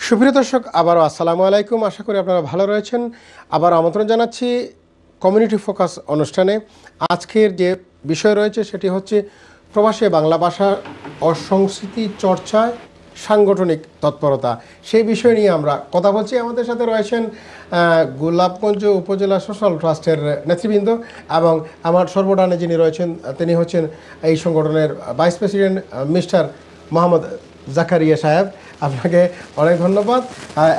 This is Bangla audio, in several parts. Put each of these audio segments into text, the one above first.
সুপ্রিয় দর্শক, আবারও আসসালামু আলাইকুম। আশা করি আপনারা ভালো রয়েছেন। আবার আমন্ত্রণ জানাচ্ছি কমিউনিটি ফোকাস অনুষ্ঠানে। আজকের যে বিষয় রয়েছে সেটি হচ্ছে প্রবাসী বাংলা ভাষা ও সংস্কৃতি চর্চায় সাংগঠনিক তৎপরতা। সেই বিষয় নিয়ে আমরা কথা বলছি। আমাদের সাথে রয়েছেন গোলাপগঞ্জ উপজেলা সোশ্যাল ট্রাস্টের নেতৃবৃন্দ, এবং আমার সর্বডানে যিনি রয়েছেন তিনি হচ্ছেন এই সংগঠনের vice president mister Mohammad Zakaria সাহেব। আপনাকে অনেক ধন্যবাদ।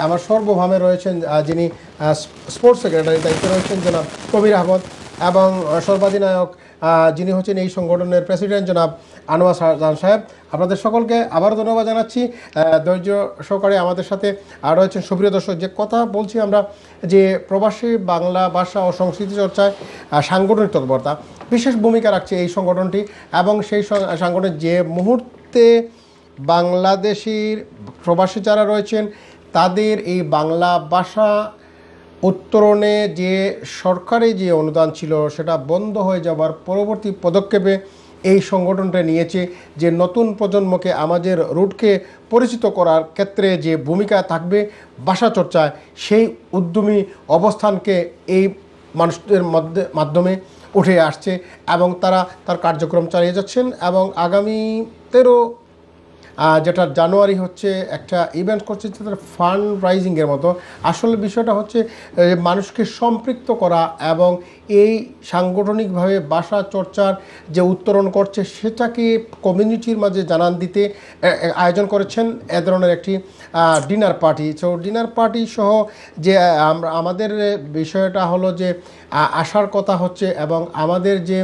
আমার সর্বভাবে রয়েছেন যিনি স্পোর্টস সেক্রেটারির দায়িত্বে রয়েছেন জনাব কবির আহমদ, এবং সর্বাধিনায়ক যিনি হচ্ছেন এই সংগঠনের প্রেসিডেন্ট জনাব আনোয়ার শাহজাহান সাহেব। আপনাদের সকলকে আবারও ধন্যবাদ জানাচ্ছি। ধৈর্য সহকারে আমাদের সাথে রয়েছেন সুপ্রিয় দর্শক। যে কথা বলছি আমরা, যে প্রবাসী বাংলা ভাষা ও সংস্কৃতি চর্চায় সাংগঠনিক তৎপরতা বিশেষ ভূমিকা রাখছে এই সংগঠনটি, এবং সেই সংগঠনের যে মুহূর্তে বাংলাদেশের প্রবাসী যারা রয়েছেন তাদের এই বাংলা ভাষা উত্তরণে যে সরকারি যে অনুদান ছিল সেটা বন্ধ হয়ে যাওয়ার পরবর্তী পদক্ষেপে এই সংগঠনটা নিয়েছে যে নতুন প্রজন্মকে আমাদের রুটকে পরিচিত করার ক্ষেত্রে যে ভূমিকা থাকবে ভাষা চর্চায়, সেই উদ্যমী অবস্থানকে এই মানুষদের মাধ্যমে উঠে আসছে, এবং তারা তার কার্যক্রম চালিয়ে যাচ্ছেন। এবং আগামী 13 যেটা জানুয়ারি হচ্ছে একটা ইভেন্ট করছে যেটা ফান্ড রাইজিংয়ের মতো। আসলে বিষয়টা হচ্ছে মানুষকে সম্পৃক্ত করা এবং এই সাংগঠনিকভাবে ভাষা চর্চার যে উত্তরণ করছে সেটাকে কমিউনিটির মাঝে জানান দিতে আয়োজন করেছেন এ ধরনের একটি dinner party. So dinner party সহ যে আমাদের বিষয়টা হলো যে আসার কথা হচ্ছে, এবং আমাদের যে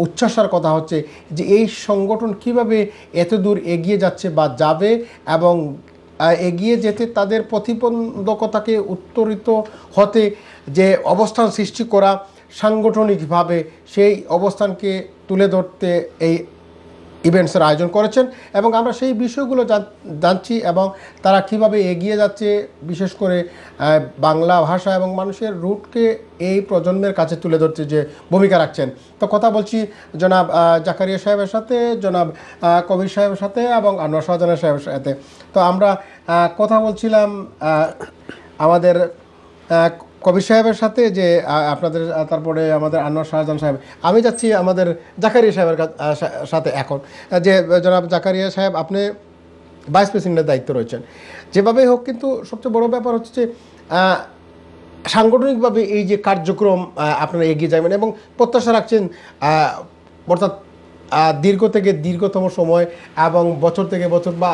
উচ্ছ্বাসার কথা হচ্ছে যে এই সংগঠন কিভাবে এত দূর এগিয়ে যাচ্ছে বা যাবে, এবং এগিয়ে যেতে তাদের প্রতিবন্ধকতাকে উত্তরিত হতে যে অবস্থান সৃষ্টি করা সাংগঠনিকভাবে, সেই অবস্থানকে তুলে ধরতে এই ইভেন্টসের আয়োজন করেছেন। এবং আমরা সেই বিষয়গুলো জানছি এবং তারা কিভাবে এগিয়ে যাচ্ছে, বিশেষ করে বাংলা ভাষা এবং মানুষের রুটকে এই প্রজন্মের কাছে তুলে ধরতে যে ভূমিকা রাখছেন। তো কথা বলছি জনাব জাকারিয়া সাহেবের সাথে, জনাব কবির সাহেবের সাথে এবং আনোয়ার শাহজাহান সাহেবের সাথে। তো আমরা কথা বলছিলাম আমাদের কবির সাহেবের সাথে, যে আপনাদের তারপরে আমাদের আনোয়ার শাহজাহান সাহেব। আমি যাচ্ছি আমাদের জাকারিয়া সাহেবের সাথে এখন, যে জনাব জাকারিয়া সাহেব আপনি ভাইস প্রেসিডেন্টের দায়িত্ব রয়েছেন। যেভাবেই হোক, কিন্তু সবচেয়ে বড় ব্যাপার হচ্ছে যে সাংগঠনিকভাবে এই যে কার্যক্রম আপনারা এগিয়ে যাবেন এবং প্রত্যাশা রাখছেন, অর্থাৎ দীর্ঘ থেকে দীর্ঘতম সময় এবং বছর থেকে বছর, বা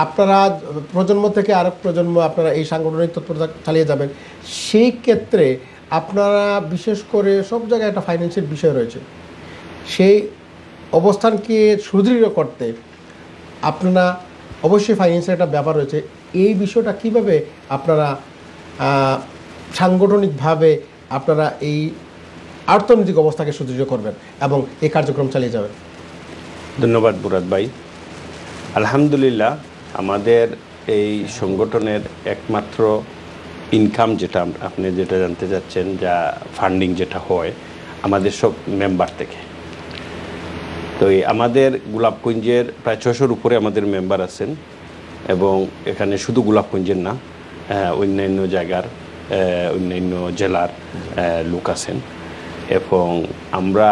আপনারা প্রজন্ম থেকে আরেক প্রজন্ম আপনারা এই সাংগঠনিক তৎপরতা চালিয়ে যাবেন। সেই ক্ষেত্রে আপনারা বিশেষ করে সব জায়গায় একটা ফাইন্যান্সিয়াল বিষয় রয়েছে, সেই অবস্থানকে সুদৃঢ় করতে আপনারা অবশ্যই ফাইন্যান্সিয়াল একটা ব্যাপার রয়েছে। এই বিষয়টা কিভাবে আপনারা সাংগঠনিকভাবে আপনারা এই অর্থনৈতিক অবস্থাকে সুদৃঢ় করবেন এবং এই কার্যক্রম চালিয়ে যাবেন? ধন্যবাদ মুরাদ ভাই। আলহামদুলিল্লাহ, আমাদের এই সংগঠনের একমাত্র ইনকাম যেটা আপনি যেটা জানতে চাচ্ছেন, যা ফান্ডিং যেটা হয় আমাদের সব মেম্বার থেকে। তো আমাদের গোলাপগঞ্জের প্রায় 600-র উপরে আমাদের মেম্বার আছেন, এবং এখানে শুধু গোলাপগঞ্জের না, অন্যান্য জায়গার অন্যান্য জেলার লোক আছেন। এবং আমরা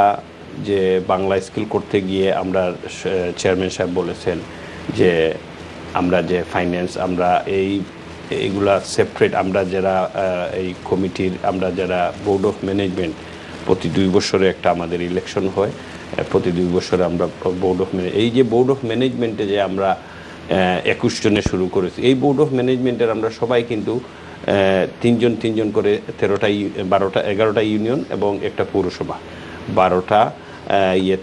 যে বাংলা স্কুল করতে গিয়ে আমরা চেয়ারম্যান সাহেব বলেছেন যে আমরা যে ফাইন্যান্স আমরা এইগুলা সেপারেট, আমরা যারা এই কমিটির আমরা যারা বোর্ড অফ ম্যানেজমেন্ট, প্রতি 2 বছরে একটা আমাদের ইলেকশন হয়, প্রতি 2 বছরে আমরা বোর্ড অফ এই যে বোর্ড অফ ম্যানেজমেন্টে যে আমরা 21 জনে শুরু করেছি, এই বোর্ড অফ ম্যানেজমেন্টের আমরা সবাই কিন্তু 3 জন করে 11টা ইউনিয়ন এবং একটা পৌরসভা, 12টা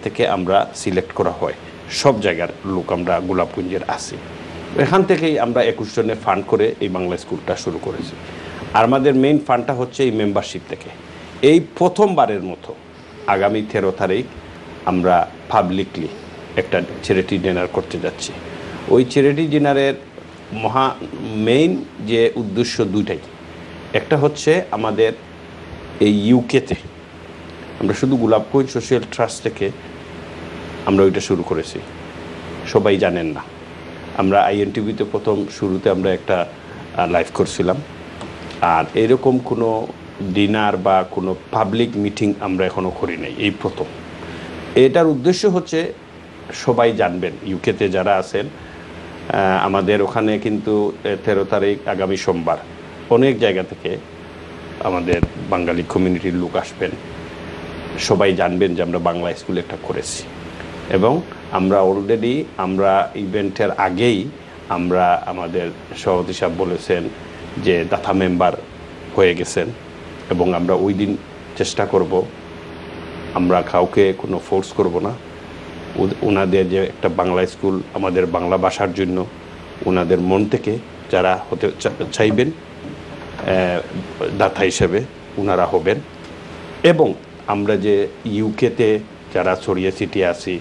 থেকে আমরা সিলেক্ট করা হয়। সব জায়গার লোক আমরা গোলাপগঞ্জের আছি। এখান থেকেই আমরা 21 জনে ফান্ড করে এই বাংলা স্কুলটা শুরু করেছি। আর আমাদের মেইন ফান্ডটা হচ্ছে এই মেম্বারশিপ থেকে। এই প্রথমবারের মতো আগামী 13 তারিখ আমরা পাবলিকলি একটা চ্যারিটি ডিনার করতে যাচ্ছি। ওই চ্যারিটি ডিনারের মেইন যে উদ্দেশ্য দুইটাই। একটা হচ্ছে আমাদের এই ইউকেতে আমরা শুধু গোলাপগঞ্জ সোশ্যাল ট্রাস্ট থেকে আমরা ওইটা শুরু করেছি, সবাই জানেন না। আমরা আইএনটিভিতে প্রথম শুরুতে আমরা একটা লাইভ করছিলাম। আর এরকম কোনো ডিনার বা কোনো পাবলিক মিটিং আমরা এখনও করি নাই, এই প্রথম। এটার উদ্দেশ্য হচ্ছে সবাই জানবেন, ইউকেতে যারা আছেন, আমাদের ওখানে কিন্তু 13 তারিখ আগামী সোমবার অনেক জায়গা থেকে আমাদের বাঙালি কমিউনিটির লোক আসবেন। সবাই জানবেন যে আমরা বাংলা স্কুল একটা করেছি, এবং আমরা অলরেডি আমরা ইভেন্টের আগেই আমরা আমাদের সভাপতি সাহেব বলেছেন যে দাতা মেম্বার হয়ে গেছেন, এবং আমরা ওই দিন চেষ্টা করব, আমরা কাউকে কোনো ফোর্স করব না। ওনাদের যে একটা বাংলা স্কুল আমাদের বাংলা ভাষার জন্য ওনাদের মন থেকে যারা হতে চাইবেন দাতা হিসেবে ওনারা হবেন। এবং আমরা যে ইউকেতে যারা ছড়িয়ে ছিটিয়ে আছি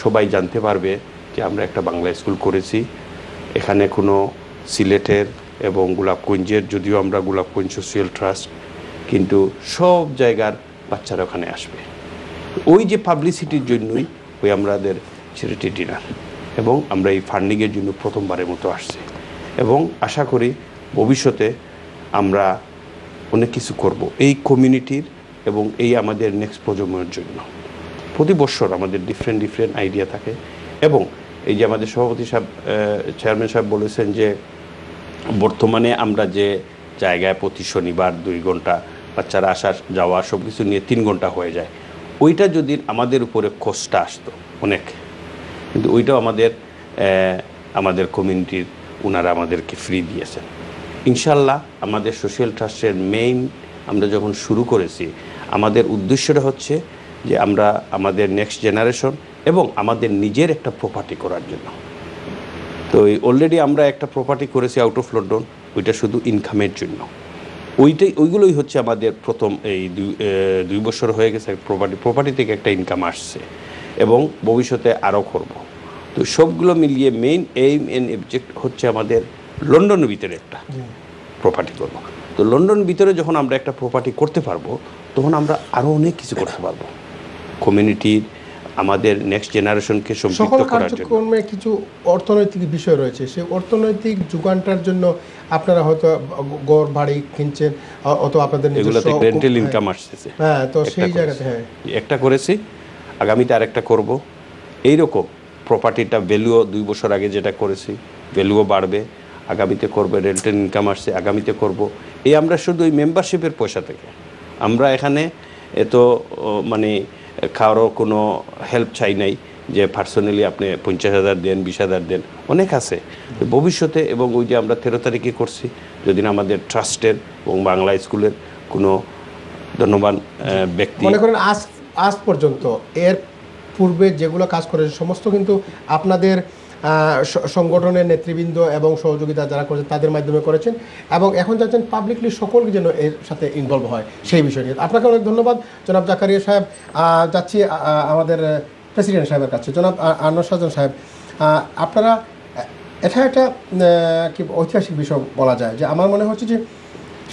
সবাই জানতে পারবে যে আমরা একটা বাংলা স্কুল করেছি। এখানে কোনো সিলেটের এবং গোলাপগঞ্জের, যদিও আমরা গোলাপগঞ্জ সোশিয়াল ট্রাস্ট, কিন্তু সব জায়গার বাচ্চারা ওখানে আসবে। ওই যে পাবলিসিটির জন্যই ওই আমাদের চ্যারিটি ডিনার, এবং আমরা এই ফান্ডিংয়ের জন্য প্রথমবারের মতো আসছি, এবং আশা করি ভবিষ্যতে আমরা অনেক কিছু করব এই কমিউনিটির এবং এই আমাদের নেক্সট প্রজন্মের জন্য। প্রতি বছর আমাদের ডিফারেন্ট আইডিয়া থাকে, এবং এই যে আমাদের সভাপতি সাহেব, চেয়ারম্যান সাহেব বলেছেন যে বর্তমানে আমরা যে জায়গায় প্রতি শনিবার 2 ঘন্টা বাচ্চারা আসা যাওয়া সব কিছু নিয়ে 3 ঘন্টা হয়ে যায়, ওইটা যদি আমাদের উপরে কষ্টটা আসতো অনেক, কিন্তু ওইটাও আমাদের কমিউনিটির ওনারা আমাদেরকে ফ্রি দিয়েছেন। ইনশাল্লাহ আমাদের সোশ্যাল ট্রাস্টের মেইন আমরা যখন শুরু করেছি, আমাদের উদ্দেশ্যটা হচ্ছে যে আমরা আমাদের নেক্সট জেনারেশন এবং আমাদের নিজের একটা প্রপার্টি করার জন্য। তো অলরেডি আমরা একটা প্রপার্টি করেছি আউট অফ লন্ডন, ওইটা শুধু ইনকামের জন্য। ওইগুলোই হচ্ছে আমাদের প্রথম এই 2 বছর হয়ে গেছে প্রপার্টি থেকে একটা ইনকাম আসছে, এবং ভবিষ্যতে আরও করব। তো সবগুলো মিলিয়ে মেইন এইম এন্ড অবজেক্ট হচ্ছে আমাদের লন্ডনের ভিতরে একটা প্রপার্টি করব। তো লন্ডন ভিতরে যখন আমরা একটা প্রপার্টি করতে পারবো, তখন আমরা আরও অনেক কিছু করতে পারবো কমিউনিটির, আমাদের নেক্সট জেনারেশনকে সম্পৃক্ত করার জন্য। কার্যক্রমে কিছু অর্থনৈতিক বিষয় রয়েছে, সেই অর্থনৈতিক যোগানটার জন্য আপনারা হয়তো ঘর বাড়ি কিনছেন, অথবা আপনাদের এগুলোতে রেন্টাল ইনকাম আসছে। হ্যাঁ, তো সেই জায়গাতে হ্যাঁ একটা করেছি, আগামীতে আরেকটা করব। এইরকম প্রপার্টিটা ভ্যালুও 2 বছর আগে যেটা করেছি ভ্যালুও বাড়বে, আগামীতে করবে। রেন্টাল ইনকাম আসছে, আগামীতে করব। এই আমরা শুধু ওই মেম্বারশিপের পয়সা থেকে, আমরা এখানে এত মানে কারো কোনো হেল্প চাই নাই যে পার্সোনালি আপনি 50,000 দেন, 20,000 দেন, অনেক আছে ভবিষ্যতে। এবং ওই যে আমরা 13 তারিখে করছি, যদি আমাদের ট্রাস্টের এবং বাংলা স্কুলের কোনো ধন্যবান ব্যক্তি মনে করেন আজ পর্যন্ত এর পূর্বে যেগুলো কাজ করেছে সমস্ত কিন্তু আপনাদের সংগঠনের নেতৃবৃন্দ এবং সহযোগিতা যারা করেছেন তাদের মাধ্যমে করেছেন, এবং এখন যাচ্ছেন পাবলিকলি সকলকে যেন এর সাথে ইনভলভ হয় সেই বিষয় নিয়ে। আপনাকে অনেক ধন্যবাদ জনাব জাকারিয়া সাহেব। যাচ্ছি আমাদের প্রেসিডেন্ট সাহেবের কাছে, জনাব আনোয়ার শাহজাহান সাহেব। আপনারা এটা একটা কি ঐতিহাসিক বিষয় বলা যায়, যে আমার মনে হচ্ছে যে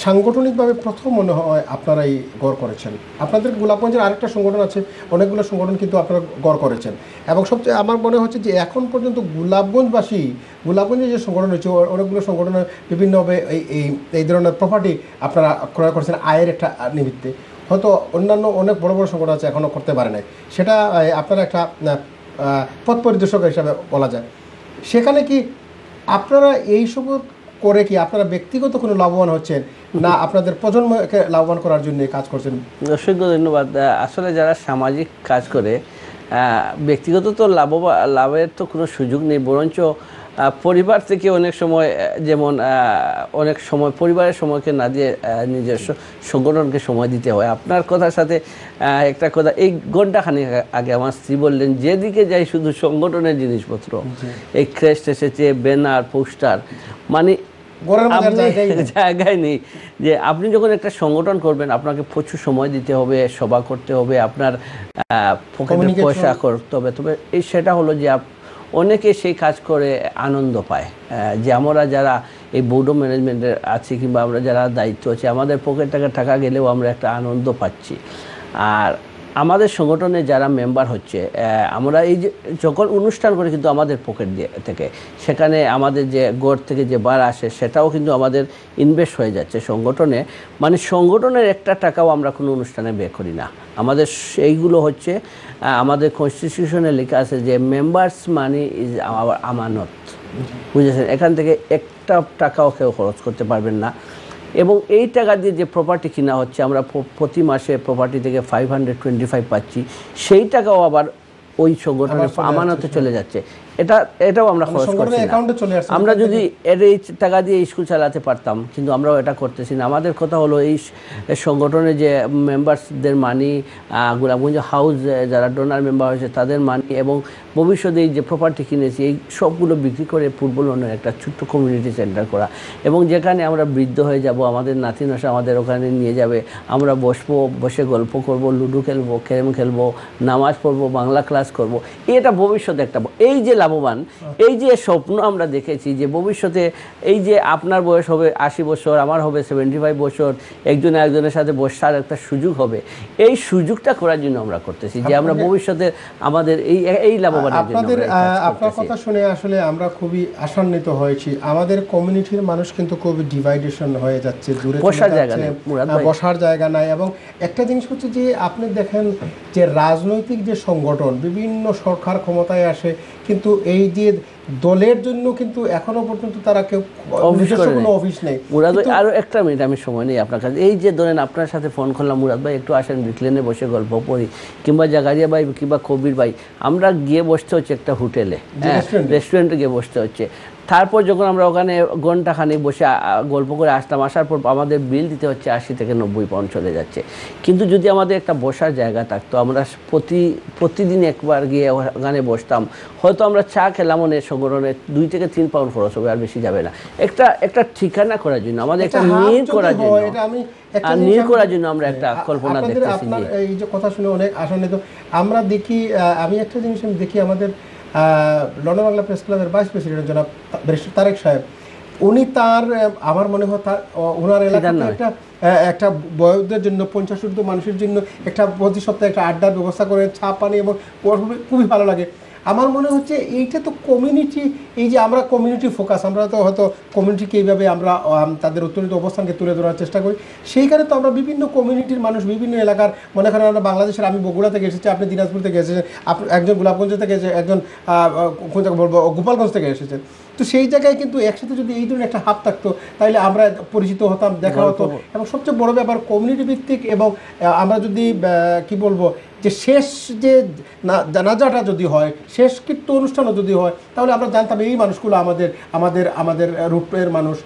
সাংগঠনিকভাবে প্রথম মনে হয় আপনারাই গড় করেছেন। আপনাদের গোলাপগঞ্জের আরেকটা সংগঠন আছে, অনেকগুলো সংগঠন কিন্তু আপনারা গড় করেছেন, এবং সবচেয়ে আমার মনে হচ্ছে যে এখন পর্যন্ত গোলাপগঞ্জে যে সংগঠন রয়েছে অনেকগুলো সংগঠনের বিভিন্নভাবে এই ধরনের প্রপার্টি আপনারা ক্রয় করেছেন আয়ের একটা নিমিত্তে। হয়তো অন্যান্য অনেক বড় বড় সংগঠন আছে এখনও করতে পারে নাই, সেটা আপনারা একটা পথ পরিদর্শক হিসাবে বলা যায়। সেখানে কি আপনারা এইসব করে কি আপনারা ব্যক্তিগত কোনো লাভবান হচ্ছেন, না আপনাদের প্রজন্মকে লাভবান করার জন্য কাজ করছেন? অসংখ্য ধন্যবাদ। আসলে যারা সামাজিক কাজ করে ব্যক্তিগত তো লাভের তো কোনো সুযোগ নেই, বরঞ্চ পরিবার থেকে অনেক সময়, যেমন অনেক সময় পরিবারের সময়কে না দিয়ে নিজের সংগঠনকে সময় দিতে হয়। আপনার কথার সাথে একটা কথা, এই ঘণ্টাখানিক আগে আমার স্ত্রী বললেন, যেদিকে যাই শুধু সংগঠনের জিনিসপত্র, এই ক্রেস্ট এসেছে, ব্যানার, পোস্টার, মানে জায়গায় নেই। যে আপনি যখন একটা সংগঠন করবেন আপনাকে প্রচুর সময় দিতে হবে, সভা করতে হবে, আপনার পকেটে পয়সা করতে হবে। তবে সেটা হলো যে অনেকে সেই কাজ করে আনন্দ পায়, যে আমরা যারা এই বোর্ড অফ ম্যানেজমেন্টের আছি কিংবা আমরা যারা দায়িত্ব আছে, আমাদের পকেট থেকে টাকা গেলেও আমরা একটা আনন্দ পাচ্ছি। আর আমাদের সংগঠনে যারা মেম্বার হচ্ছে আমরা এই যে যখন অনুষ্ঠান করে কিন্তু আমাদের পকেট দিয়ে থেকে সেখানে আমাদের যে গড় থেকে যে বার আসে সেটাও কিন্তু আমাদের ইনভেস্ট হয়ে যাচ্ছে সংগঠনে, মানে সংগঠনের একটা টাকাও আমরা কোনো অনুষ্ঠানে ব্যয় করি না। আমাদের এইগুলো হচ্ছে আমাদের কনস্টিটিউশনে লেখা আছে যে মেম্বার্স মানি ইজ আওয়ার আমানত, বুঝেছেন? এখান থেকে একটা টাকাও কেউ খরচ করতে পারবেন না। এবং এই টাকা দিয়ে যে প্রপার্টি কিনা হচ্ছে, আমরা প্রতি মাসে প্রপার্টি থেকে 525 পাচ্ছি, সেই টাকাও আবার ওই সংগঠনের আমানতে চলে যাচ্ছে। এটাও আমরা খরচ করছি না। আমরা যদি এই টাকা দিয়ে স্কুল চালাতে পারতাম, কিন্তু আমরাও এটা করতেছি না। আমাদের কথা হলো এই সংগঠনে যে মেম্বার্সদের মানি, গোলাপগঞ্জ হাউস যারা ডোনার মেম্বার হয়েছে তাদের মানি, এবং ভবিষ্যতে এই যে প্রপার্টি কিনেছি এই সবগুলো বিক্রি করে পূর্ব লন্ডনের একটা ছোট্ট কমিউনিটি সেন্টার করা, এবং যেখানে আমরা বৃদ্ধ হয়ে যাব, আমাদের নাতি নাসা আমাদের ওখানে নিয়ে যাবে, আমরা বসবো, বসে গল্প করব, লুডো খেলবো, ক্যারেম খেলবো, নামাজ পড়বো, বাংলা ক্লাস করব। এটা ভবিষ্যতে একটা এই যে লাভবান, এই যে স্বপ্ন আমরা দেখেছি যে ভবিষ্যতে এই যে আপনার বয়স হবে 80 বছর, আমার হবে 75 বছর, একজনে একজনের সাথে বসার একটা সুযোগ হবে, এই সুযোগটা করার জন্য আমরা করতেছি যে আমরা ভবিষ্যতে আমাদের এই লাভবানের জন্য। আপনার কথা শুনে আসলে আমরা খুবই আশান্বিত হয়েছি। আমাদের কমিউনিটির মানুষ কিন্তু খুবই ডিভাইডেশন হয়ে যাচ্ছে, দূরে বসার জায়গা নেই, বসার জায়গা নাই। এবং একটা জিনিস হচ্ছে যে আপনি দেখেন যে রাজনৈতিক যে সংগঠন বিভিন্ন সরকার ক্ষমতায় আসে, কিন্তু এই যে দলের জন্য কিন্তু এখনো পর্যন্ত তারা কেউ কোনো অফিস নেই। মুরাদ ভাই, আরো একটা মিনিট আমি সময় নেই আপনার কাছে। এই যে ধরেন আপনার সাথে ফোন করলাম, মুরাদ ভাই একটু আসেন ব্রিকলেনে বসে গল্প করি, কিংবা জাগারিয়া ভাই কিংবা কবির ভাই, আমরা গিয়ে বসতে হচ্ছে একটা হোটেলে, রেস্টুরেন্টে গিয়ে বসতে হচ্ছে। তারপর যখন আমরা ওখানে ঘন্টাখানেক বসে গল্প করে আসলাম, আসার পর আমাদের বিল দিতে হচ্ছে 80 থেকে 90 পাউন্ড চলে যাচ্ছে। কিন্তু যদি আমাদের একটা বসার জায়গা থাকতো, আমরা প্রতিদিন একবার গিয়ে ওখানে বসতাম, হয়তো আমরা চা খেলাম, অনেক সংগঠনে 2 থেকে 3 পাউন্ড খরচ হবে, আর বেশি যাবে না। একটা ঠিকানা করার জন্য, আমাদের একটা নীড় করার জন্য আমরা একটা কল্পনা দেখতেছি। এই যে কথা শুনে অনেক আশান্বিত আমরা দেখি। আমি একটা জিনিস দেখি, আমাদের লন্ডন বাংলা প্রেস ক্লাবের ভাইস প্রেসিডেন্ট জনাব তারেক সাহেব, উনি তার আমার মনে হয় তার ওনার এলাকাতে একটা বয়সদের জন্য 50 মানুষের জন্য একটা প্রতি সপ্তাহে একটা আড্ডার ব্যবস্থা করে, চা পানি, এবং খুবই ভালো লাগে। আমার মনে হচ্ছে এইটা তো কমিউনিটি, এই যে আমরা কমিউনিটি ফোকাস, আমরা তো হয়তো কমিউনিটিকে এইভাবে আমরা তাদের উত্তরিত অবস্থানকে তুলে ধরার চেষ্টা করি। সেইখানে তো আমরা বিভিন্ন কমিউনিটির মানুষ, বিভিন্ন এলাকার, মনে করেন আমরা বাংলাদেশের, আমি বগুড়া থেকে এসেছি, আপনি দিনাজপুর থেকে এসেছেন, একজন গোলাপগঞ্জ থেকে একজন কোন জায়গায় বলবো গোপালগঞ্জ থেকে এসেছেন। তো সেই জায়গায় কিন্তু একসাথে যদি এই ধরনের একটা হাব থাকতো, তাহলে আমরা পরিচিত হতাম, দেখা হতো। এবং সবচেয়ে বড় ব্যাপার কমিউনিটি ভিত্তিক, এবং আমরা যদি কি বলবো যে শেষ যে জানাজাটা যদি হয়, শেষ কীর্ত অনুষ্ঠানও যদি হয়, তাহলে আমরা জানতাম এই মানুষগুলো আমাদের রূপের মানুষ,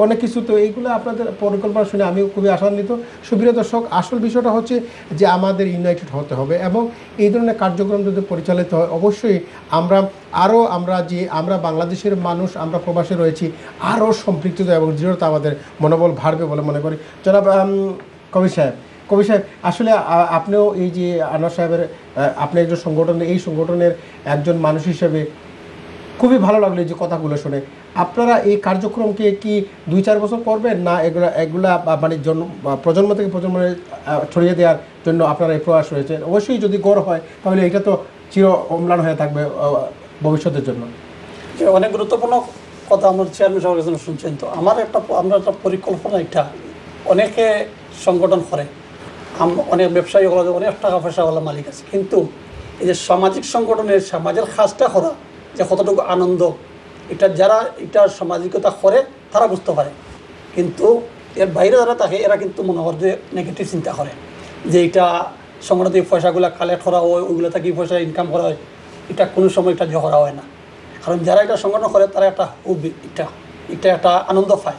অনেক কিছু। তো এইগুলো আপনাদের পরিকল্পনা শুনে আমি খুবই আশান্বিত। সুপ্রিয় দর্শক, আসল বিষয়টা হচ্ছে যে আমাদের ইউনাইটেড হতে হবে, এবং এই ধরনের কার্যক্রম যদি পরিচালিত হয়, অবশ্যই আমরা বাংলাদেশের মানুষ, আমরা প্রবাসে রয়েছি, আরও সম্পৃক্ত এবং দৃঢ়তা আমাদের মনোবল বাড়বে বলে মনে করি। জনাব কবির সাহেব, আসলে আপনিও এই যে আনোয়ার সাহেবের, আপনি একজন এই সংগঠনের একজন মানুষ হিসেবে খুবই ভালো লাগলো এই যে কথাগুলো শুনে। আপনারা এই কার্যক্রমকে কি 2-4 বছর করবেন, না এগুলা মানে প্রজন্ম থেকে প্রজন্মে ছড়িয়ে দেওয়ার জন্য আপনারা এই প্রয়াস রয়েছে? অবশ্যই যদি গড় হয় তাহলে এটা তো চির অম্লান হয়ে থাকবে ভবিষ্যতের জন্য। অনেক গুরুত্বপূর্ণ কথা আমার চেয়ারম্যান সাহেবের কাছে শুনছেন। তো আমরা একটা পরিকল্পনা, একটা অনেকে সংগঠন করে, অনেক ব্যবসায়ী হলো, অনেক টাকা পয়সাওয়ালা মালিক আছে, কিন্তু এই যে সামাজিক সংগঠনের সমাজের কাজটা করা যে কতটুকু আনন্দ, এটা সামাজিকতা করে তারা বুঝতে পারে। কিন্তু এর বাইরে যারা থাকে এরা কিন্তু মনে হয় যে নেগেটিভ চিন্তা করে, যে এটা সংগঠন থেকে পয়সাগুলো কালেক্ট করা হয়, ওইগুলো থেকে পয়সা ইনকাম করা হয়, এটা কোনো সময় এটা করা হয় না। কারণ যারা এটা সংগঠন করে তারা একটা এটা একটা আনন্দ পায়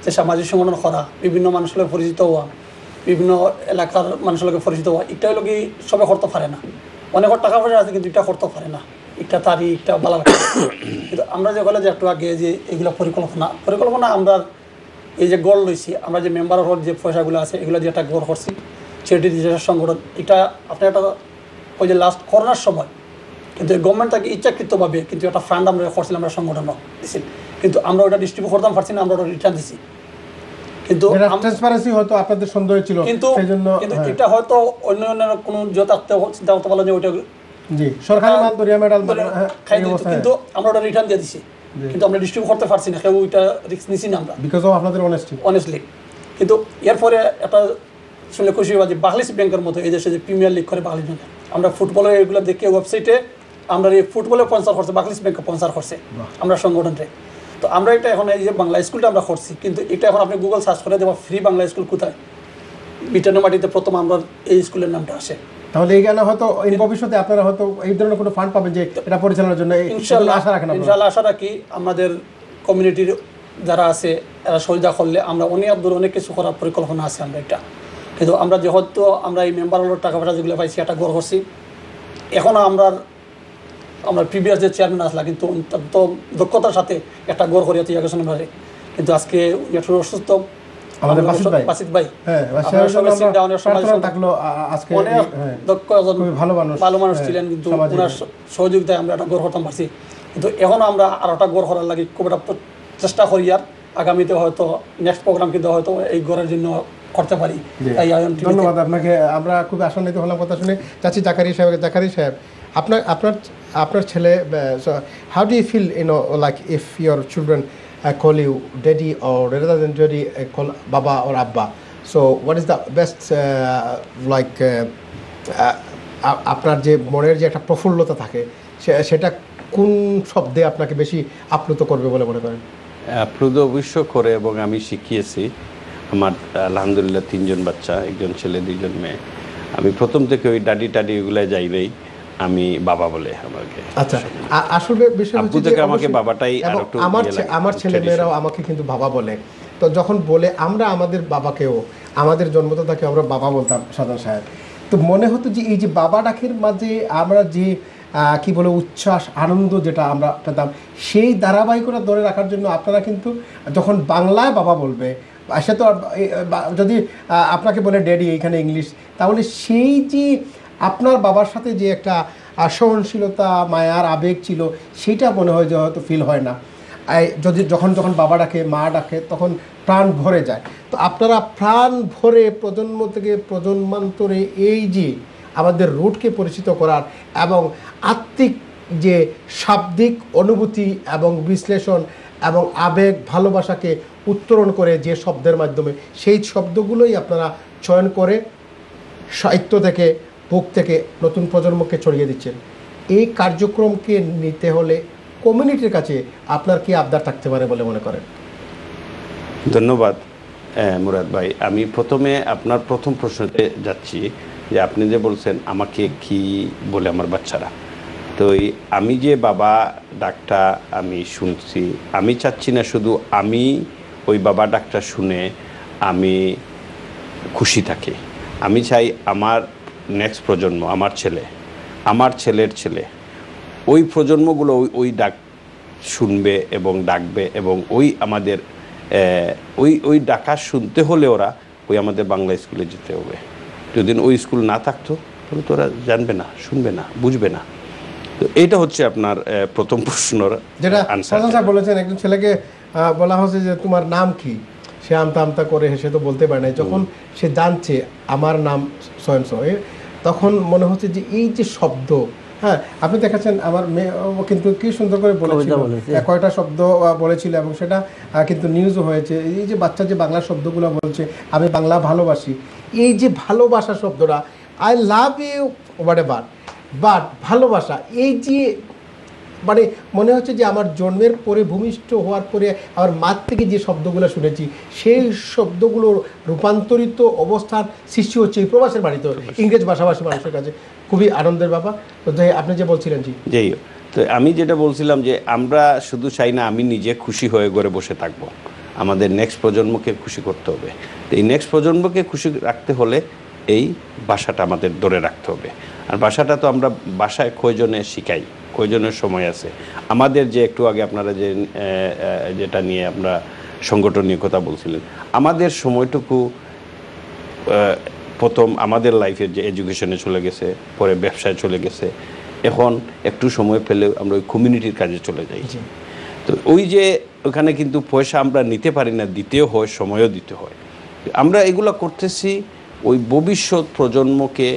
যে সামাজিক সংগঠন করা, বিভিন্ন মানুষের পরিচিত হওয়া, বিভিন্ন এলাকার মানুষের লোকে পরিচিত হওয়া, এটা হলো কি সবাই করতে পারে না। অনেকের টাকা পয়সা আছে কিন্তু এটা করতে পারে না, এটা তারই একটা ভালো লাগে। কিন্তু আমরা যে বলে যে একটু আগে যে এগুলো পরিকল্পনা আমরা এই যে গড় লইছি, আমরা যে মেম্বার হওয়ার যে পয়সাগুলো আছে এগুলো যে একটা গড় করছি চ্যারিটি সংগঠন, এটা আপনার একটা ওই যে লাস্ট করোনার সময় কিন্তু গভর্নমেন্ট তাকে ইচ্ছাকৃতভাবে কিন্তু একটা ফান্ড আমরা করছিলাম, আমরা সংগঠন দিচ্ছি, কিন্তু আমরা ওটা ডিস্ট্রিবিউট করতাম পারছি না, আমরা ওটা রিটার্ন দিচ্ছি। কিন্তু ট্রান্সপারেন্সি হয়তো আপনাদের সন্দেহ ছিল, কিন্তু সেজন্য কিন্তু এটা হয়তো অন্য কোনো যথার্থ চিন্তা করতে পারলো যে ওইটা জি সরকারি মাল দরিয়া মেডাল খাই দিত, কিন্তু আমরা ওটা রিটার্ন দিয়ে দিছি, কিন্তু আমরা ডিস্ট্রিবিউট করতে পারছি না, কেউ ওইটা রিস্ক নিছি না আমরা, বিকজ অফ আপনাদের অনেস্টলি। কিন্তু এরপরে একটা শুনলে খুশি হওয়া যে বাংলাদেশ ব্যাংকের মতো এই দেশে যে প্রিমিয়ার লিগ করে বাংলাদেশ ব্যাংক, আমরা ফুটবলের এগুলো দেখে ওয়েবসাইটে আমরা এই ফুটবলে স্পন্সর করছে, বাংলাদেশ ব্যাংকে স্পন্সর করছে আমরা সংগঠনটা। তো আমরা এটা এখন এই যে বাংলা স্কুলটা আমরা করছি, কিন্তু এটা এখন আপনি গুগল সার্চ করে দেবো ফ্রি বাংলা স্কুল কোথায়, বিটানো মাটিতে প্রথম আমরা এই স্কুলের নামটা আসে। তাহলে এই গানে হয়তো এই ভবিষ্যতে আপনারা হয়তো এই ধরনের কোনো ফান্ড পাবেন যে এটা পরিচালনার জন্য, ইনশাআল্লাহ আশা রাখেন? ইনশাআল্লাহ আশা রাখি আমাদের কমিউনিটির যারা আছে এরা সহযোগিতা করলে আমরা অনেক কিছু করার পরিকল্পনা আছে আমরা এটা। কিন্তু আমরা যেহেতু আমরা এই মেম্বারগুলোর টাকা পয়সা যেগুলো পাইছি এটা গড় করছি, এখনও আমরা প্রিভিয়াস যে চেয়ারম্যান আসলা কিন্তু অত্যন্ত দক্ষতার সাথে একটা গড় করিয়াছি ইয়াকেশন ভাবে, কিন্তু আজকে একটু অসুস্থ আমাদের বাসিত ভাই, ভালো মানুষ ছিলেন, কিন্তু ওনার সহযোগিতায় আমরা একটা গড় করতে পারছি। কিন্তু এখনও আমরা আর একটা গড় করার লাগে খুব একটা চেষ্টা করি, আর আগামীতে হয়তো নেক্সট প্রোগ্রাম কিন্তু হয়তো এই গড়ের জন্য করতে পারি। ধন্যবাদ আপনাকে, আমরা খুব আশান্বিত হলাম কথা শুনে। চাচি জাকারি সাহেব, আপনার ছেলে, how do you feel like if your children call you daddy, or rather than daddy call baba or abba, so what is the best আপনার যে মনের যে একটা প্রফুল্লতা থাকে সেটা কোন শব্দে আপনাকে বেশি আপ্লুত করবে বলে মনে করেন? আপ্লুত অবশ্য করে, এবং আমি শিখিয়েছি আমার আলহামদুলিল্লাহ 3 জন বাচ্চা, 1 জন ছেলে 2 জন মেয়ে। আমি প্রথম থেকে ওই ডাডি টাডি ওগুলো যাইলেই আমি বাবা বলে আমাকে। আচ্ছা, আসলে বিষয় হচ্ছে যে আমাকে বাবাটাই আরেকটু আমার ছেলে মেয়েরাও আমাকে কিন্তু বাবা বলে। তো যখন বলে আমরা আমাদের বাবাকেও, আমাদের জন্মদাতাকে আমরা বাবা বলতাম সাধারণ সাহেব, তো মনে হতো যে এই যে বাবা ডাকের মাঝে আমরা যে কি বলে উচ্ছ্বাস আনন্দ যেটা আমরা পেতাম, সেই ধারাবাহিকতা ধরে রাখার জন্য আপনারা কিন্তু যখন বাংলায় বাবা বলবে, সে তো যদি আপনাকে বলে ড্যাডি এইখানে ইংলিশ, তাহলে সেই যে আপনার বাবার সাথে যে একটা সহনশীলতা মায়ার আবেগ ছিল সেটা মনে হয় যে হয়তো ফিল হয় না। যখন বাবা ডাকে মা ডাকে তখন প্রাণ ভরে যায়। তো আপনারা প্রাণ ভরে প্রজন্ম থেকে প্রজন্মান্তরে এই যে আমাদের রুটকে পরিচিত করার এবং আত্মিক যে শাব্দিক অনুভূতি এবং বিশ্লেষণ এবং আবেগ ভালোবাসাকে উত্তরণ করে যে শব্দের মাধ্যমে, সেই শব্দগুলোই আপনারা চয়ন করে সাহিত্য থেকে বুক থেকে নতুন প্রজন্মকে ছড়িয়ে দিচ্ছেন। এই কার্যক্রমকে নিতে হলে কমিউনিটির কাছে আপনার কি আবদার থাকতে পারে বলে মনে করেন? ধন্যবাদ মুরাদ ভাই। আমি প্রথমে আপনার প্রথম প্রশ্নতে যাচ্ছি যে আপনি যে বলছেন আমাকে কি বলে আমার বাচ্চারা, তো আমি যে বাবা ডাকটা আমি শুনছি, আমি চাচ্ছি না শুধু আমি ওই বাবা ডাকটা শুনে আমি খুশি থাকি, আমি চাই আমার নেক্সট প্রজন্ম, আমার ছেলে, আমার ছেলের ছেলে, ওই প্রজন্মগুলো ওই ডাক শুনবে এবং ডাকবে, এবং ওই আমাদের ওই ডাকা শুনতে হলে ওরা ওই আমাদের বাংলা স্কুলে যেতে হবে। যদি ওই স্কুল না থাকতো তাহলে তো ওরা জানবে না, শুনবে না, বুঝবে না। তো এইটা হচ্ছে আপনার প্রথম প্রশ্নের যেটা আনসার বলেছেন। একজন ছেলেকে বলা হচ্ছে যে তোমার নাম কি, সে আমতা আমতা করে হেসে তো বলতে পারে না। যখন সে জানছে আমার নাম সয়নসো, তখন মনে হচ্ছে যে এই যে শব্দ, হ্যাঁ আপনি দেখাচ্ছেন আমার মেয়ে কিন্তু কি সুন্দর করে বলেছিল, কয়টা শব্দ বলেছিল এবং সেটা কিন্তু নিউজও হয়েছে। এই যে বাচ্চা যে বাংলা শব্দগুলো বলছে, আমি বাংলা ভালোবাসি, এই যে ভালোবাসা শব্দটা, I love you whatever, but ভালোবাসা, এই যে মানে মনে হচ্ছে যে আমার জন্মের পরে ভূমিষ্ঠ হওয়ার পরে আমার মার থেকে যে শব্দগুলো শুনেছি, সেই শব্দগুলোর রূপান্তরিত অবস্থান সৃষ্টি হচ্ছে এই প্রবাসের বাড়িতে, ইংরেজ ভাষাভাষী মানুষের কাছে। খুবই আনন্দের ব্যাপার। তো আপনি যে বলছিলেন জি যাই, তো আমি যেটা বলছিলাম যে আমরা শুধু চাই না আমি নিজে খুশি হয়ে ঘরে বসে থাকবো, আমাদের নেক্সট প্রজন্মকে খুশি করতে হবে। তো এই নেক্সট প্রজন্মকে খুশি রাখতে হলে এই ভাষাটা আমাদের ধরে রাখতে হবে। আর ভাষাটা তো আমরা বাসায় কয়জনে শিখাই, কয়জনের সময় আছে আমাদের, যে একটু আগে আপনারা যেটা নিয়ে আমরা সংগঠন নিয়ে কথা বলছিলেন, আমাদের সময়টুকু প্রথম আমাদের লাইফের যে এডুকেশনে চলে গেছে, পরে ব্যবসায় চলে গেছে, এখন একটু সময় পেলে আমরা ওই কমিউনিটির কাজে চলে যাই। তো ওই যে ওখানে কিন্তু পয়সা আমরা নিতে পারি না, দিতেও হয়, সময়ও দিতে হয়। আমরা এগুলো করতেছি ওই ভবিষ্যৎ প্রজন্মকে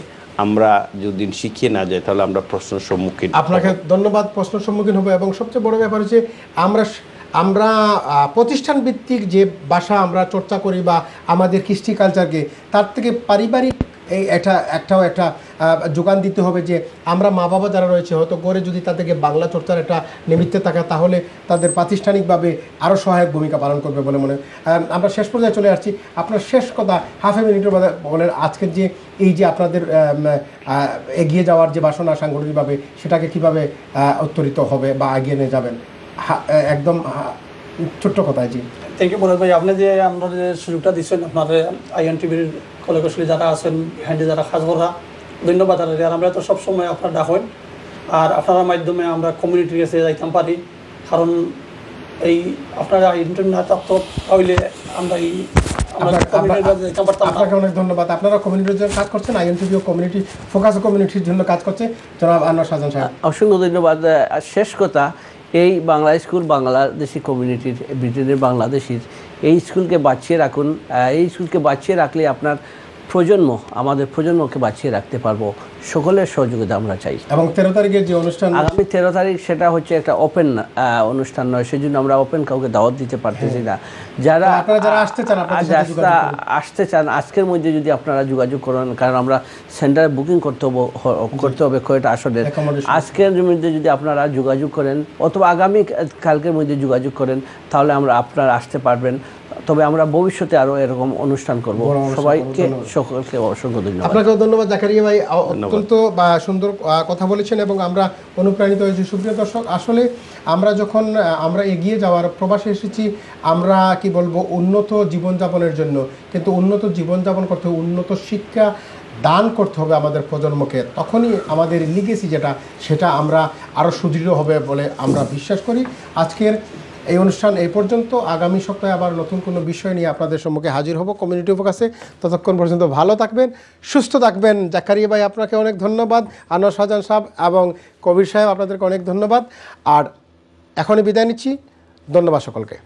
আমরা যদি শিখিয়ে না যাই তাহলে আমরা প্রশ্নের সম্মুখীন আপনাকে ধন্যবাদ। প্রশ্নের সম্মুখীন হবে এবং সবচেয়ে বড় ব্যাপার হচ্ছে আমরা প্রতিষ্ঠান ভিত্তিক যে ভাষা আমরা চর্চা করি বা আমাদের কৃষ্টি কালচারকে, তার থেকে পারিবারিক একটা যোগান দিতে হবে যে আমরা মা বাবা যারা রয়েছে হয়তো গড়ে যদি তাদেরকে বাংলা চর্চার একটা নিমিত্তে থাকে তাহলে তাদের প্রাতিষ্ঠানিকভাবে আরও সহায়ক ভূমিকা পালন করবে বলে মনে হয়। আমরা শেষ পর্যায়ে চলে আসছি। আপনার শেষ কথা হাফ এ মিনিটের মধ্যে বলেন, আজকের যে এই যে আপনাদের এগিয়ে যাওয়ার যে বাসনা সাংগঠনিকভাবে সেটাকে কিভাবে উত্তরিত হবে বা এগিয়ে নিয়ে যাবেন, একদম ছোট্ট কথায়। জি, থ্যাংক ইউ মুরাদ ভাই, আপনি যে আমরা যে সুযোগটা দিচ্ছেন, আপনার আইএন টিভির কলেকশলী যারা আছেন, বিহাইন্ডে যারা কাজ করা, ধন্যবাদ। আর আমরা তো সবসময় আপনার ডাকেন, আর আপনার মাধ্যমে আমরা কমিউনিটির কাছে যাইতাম পারি, কারণ এই আপনার আইএন টিভি না থাকতো তাহলে আমরা এই আপনাকে অনেক ধন্যবাদ। আপনারা কমিউনিটির জন্য কাজ করছেন, আইএন টিভিও কমিউনিটি ফোকাস কমিউনিটির জন্য কাজ করছে। জনাব আনোয়ার শাহজাহান সাহেব, অসংখ্য ধন্যবাদ। শেষ কথা, এই বাংলা স্কুল বাংলাদেশি কমিউনিটির, ব্রিটেনের বাংলাদেশির এই স্কুলকে বাঁচিয়ে রাখুন। এই স্কুলকে বাঁচিয়ে রাখলে আপনার প্রজন্ম, আমাদের প্রজন্মকে বাঁচিয়ে রাখতে পারবো। সকলের সহযোগিতা আমরা চাই। এবং 13 তারিখের যে অনুষ্ঠান, আগামী 13 তারিখ, সেটা হচ্ছে একটা ওপেন অনুষ্ঠান নয়, সেজন্য আমরা ওপেন কাউকে দাওয়াত দিতে পারতেছি না। যারা আসতে চান আজকের মধ্যে যদি আপনারা যোগাযোগ করেন, কারণ আমরা সেন্টারে বুকিং করতে হবে কয়টা আসনের। আজকের মধ্যে যদি আপনারা যোগাযোগ করেন অথবা আগামী কালকের মধ্যে যোগাযোগ করেন তাহলে আপনারা আসতে পারবেন। তবে আমরা ভবিষ্যতে আরো এরকম অনুষ্ঠান করব। সকলকে অসংখ্য ধন্যবাদ। আপনাকেও ধন্যবাদ জাকারিয়া ভাই, অত্যন্ত সুন্দর কথা বলেছেন এবং আমরা অনুপ্রাণিত হয়েছি। সুপ্রিয় দর্শক, আসলে আমরা এগিয়ে যাওয়ার প্রবাসে এসেছি, আমরা কি বলবো, উন্নত জীবনযাপনের জন্য। কিন্তু উন্নত জীবনযাপন করতে হবে, উন্নত শিক্ষা দান করতে হবে আমাদের প্রজন্মকে, তখনই আমাদের লিগেসি সেটা আমরা আরও সুদৃঢ় হবে বলে আমরা বিশ্বাস করি। আজকের এই অনুষ্ঠান এই পর্যন্ত। আগামী সপ্তাহে আবার নতুন কোনো বিষয় নিয়ে আপনাদের সম্মুখে হাজির হব কমিউনিটি ফোকাসে। ততক্ষণ পর্যন্ত ভালো থাকবেন, সুস্থ থাকবেন। জাকারিয়া ভাই আপনাকে অনেক ধন্যবাদ, আনোয়ার শাহজাহান সাহেব এবং কবির সাহেব আপনাদেরকে অনেক ধন্যবাদ। আর এখনই বিদায় নিচ্ছি। ধন্যবাদ সকলকে।